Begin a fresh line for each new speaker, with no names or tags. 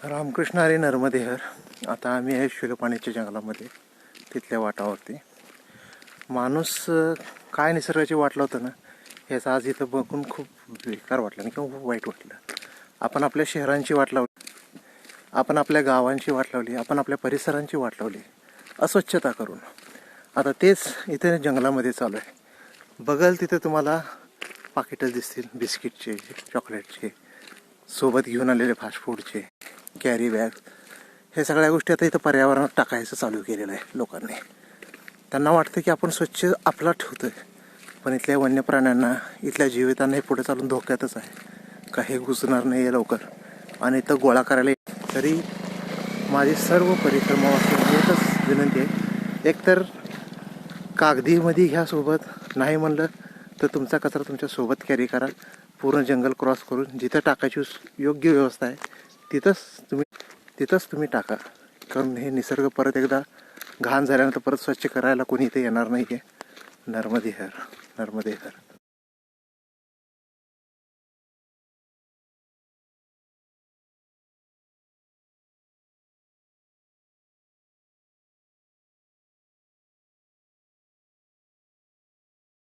रामकृष्ण हरी नर्मदे हर. आता आम्ही आहे शिलोपाण्याच्या जंगलामध्ये, तिथल्या वाटावरती. माणूस काय निसर्गाची वाट लावतो ना, याचं आज इथं बघून खूप बेकार वाटलं आणि किंवा खूप वाईट वाटलं. आपण आपल्या शहरांची वाट लावली, आपण आपल्या गावांची वाट लावली, आपण आपल्या परिसरांची वाट लावली अस्वच्छता करून. आता तेच इथे जंगलामध्ये चालू आहे. बघाल तिथे तुम्हाला पाकिटं दिसतील, बिस्किटचे, चॉकलेटचे, सोबत घेऊन आलेले फास्ट फूडचे, कॅरी बॅग. हे सगळ्या गोष्टी आता इथं पर्यावरणात टाकायचं चालू केलेलं आहे लोकांनी. त्यांना वाटतं की आपण स्वच्छ आपला ठेवतो आहे, पण इथल्या वन्य प्राण्यांना, इथल्या जीवितांना हे पुढे चालून धोक्यातच आहे. काही घुसणार नाही आहे लवकर आणि इथं गोळा करायला. तरी माझी सर्व परिक्रमावासी एकच विनंती आहे, एकतर कागदीमध्ये घ्या सोबत, नाही म्हणलं तर तुमचा कचरा तुमच्या सोबत कॅरी करा. पूर्ण जंगल क्रॉस करून जिथं टाकायची योग्य व्यवस्था आहे तिथंच तुम्ही टाका. कारण हे निसर्ग परत एकदा घाण झाल्यानंतर परत स्वच्छ करायला कोणी इथे येणार नाही आहे. नर्मदे हर, नर्मदे हर.